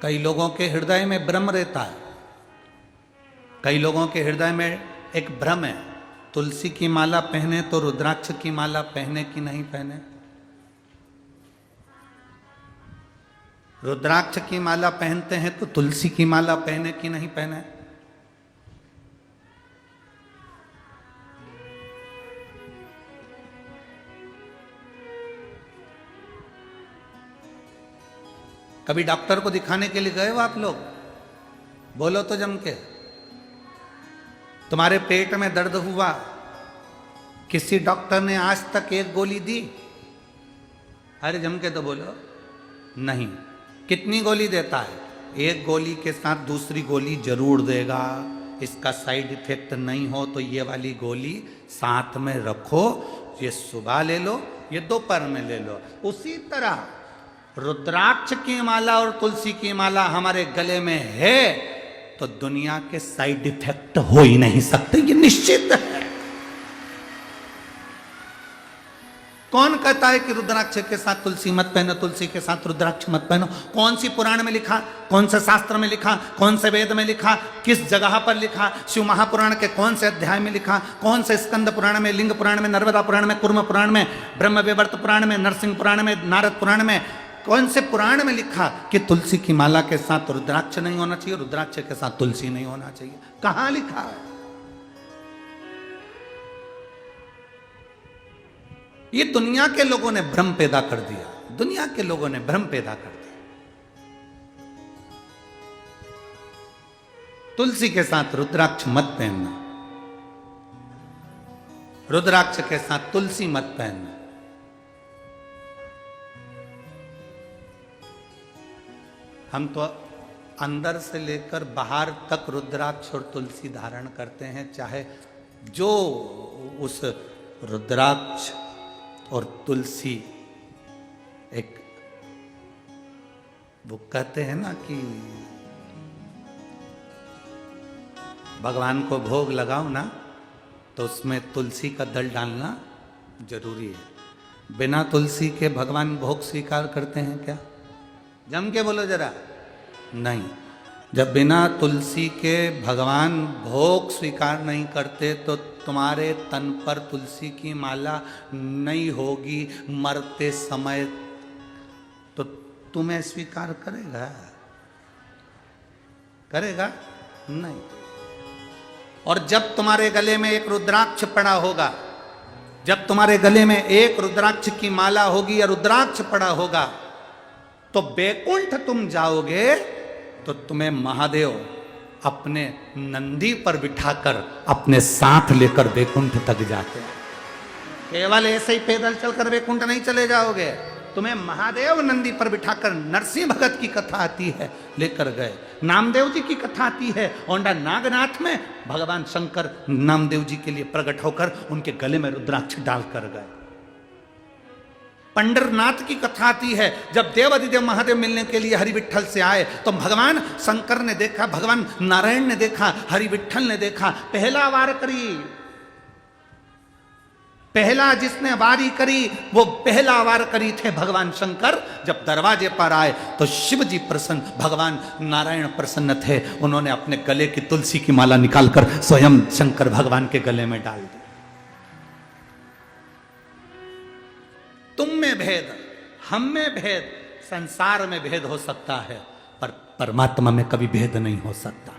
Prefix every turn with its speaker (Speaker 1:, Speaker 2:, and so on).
Speaker 1: कई लोगों के हृदय में भ्रम रहता है, कई लोगों के हृदय में एक भ्रम है, तुलसी की माला पहने तो रुद्राक्ष की माला पहने कि नहीं पहने, रुद्राक्ष की माला पहनते हैं तो तुलसी की माला पहने कि नहीं पहने। कभी डॉक्टर को दिखाने के लिए गए हो आप लोग? बोलो तो जम के। तुम्हारे पेट में दर्द हुआ, किसी डॉक्टर ने आज तक एक गोली दी? अरे जम के तो बोलो। नहीं। कितनी गोली देता है? एक गोली के साथ दूसरी गोली जरूर देगा। इसका साइड इफेक्ट नहीं हो तो ये वाली गोली साथ में रखो, ये सुबह ले लो, ये दोपहर में ले लो। उसी तरह रुद्राक्ष की माला और तुलसी की माला हमारे गले में है तो दुनिया के साइड इफेक्ट हो ही नहीं सकते, ये निश्चित है। कौन कहता है कि रुद्राक्ष के साथ तुलसी मत पहनो, तुलसी के साथ रुद्राक्ष मत पहनो? कौन सी पुराण में लिखा, कौन से शास्त्र में लिखा, कौन से वेद में लिखा, किस जगह पर लिखा? शिव महापुराण के कौन से अध्याय में लिखा? कौन से स्कंद पुराण में, लिंग पुराण में, नर्मदा पुराण में, कुर्म पुराण में, ब्रह्म विवर्त पुराण में, नरसिंह पुराण में, नारद पुराण में, कौन से पुराण में लिखा कि तुलसी की माला के साथ रुद्राक्ष नहीं होना चाहिए, रुद्राक्ष के साथ तुलसी नहीं होना चाहिए? कहां लिखा है? ये दुनिया के लोगों ने भ्रम पैदा कर दिया, दुनिया के लोगों ने भ्रम पैदा कर दिया। तुलसी के साथ रुद्राक्ष मत पहनना, रुद्राक्ष के साथ तुलसी मत पहनना। हम तो अंदर से लेकर बाहर तक रुद्राक्ष और तुलसी धारण करते हैं, चाहे जो उस रुद्राक्ष और तुलसी एक, वो कहते हैं ना कि भगवान को भोग लगाओ ना तो उसमें तुलसी का दल डालना जरूरी है। बिना तुलसी के भगवान भोग स्वीकार करते हैं क्या? जम के बोलो जरा। नहीं। जब बिना तुलसी के भगवान भोग स्वीकार नहीं करते तो तुम्हारे तन पर तुलसी की माला नहीं होगी मरते समय, तो तुम्हें स्वीकार करेगा? करेगा नहीं। और जब तुम्हारे गले में एक रुद्राक्ष पड़ा होगा, जब तुम्हारे गले में एक रुद्राक्ष की माला होगी या रुद्राक्ष पड़ा होगा, तो बैकुंठ तुम जाओगे तो तुम्हें महादेव अपने नंदी पर बिठाकर अपने साथ लेकर बैकुंठ तक जाते हैं। केवल ऐसे ही पैदल चलकर बैकुंठ नहीं चले जाओगे, तुम्हें महादेव नंदी पर बिठाकर, नरसिंह भगत की कथा आती है, लेकर गए। नामदेव जी की कथा आती है, औंडा नागनाथ में भगवान शंकर नामदेव जी के लिए प्रकट होकर उनके गले में रुद्राक्ष डालकर गए। पंडरनाथ की कथा आती है, जब देवादिदेव महादेव मिलने के लिए हरि विठ्ठल से आए तो भगवान शंकर ने देखा, भगवान नारायण ने देखा, हरि विठ्ठल ने देखा, पहला वार करी, पहला जिसने वारी करी वो पहला वार करी थे भगवान शंकर। जब दरवाजे पर आए तो शिव जी प्रसन्न, भगवान नारायण प्रसन्न थे। उन्होंने अपने गले की तुलसी की माला निकालकर स्वयं शंकर भगवान के गले में डाल दी। तुम में भेद, हम में भेद, संसार में भेद हो सकता है, पर परमात्मा में कभी भेद नहीं हो सकता।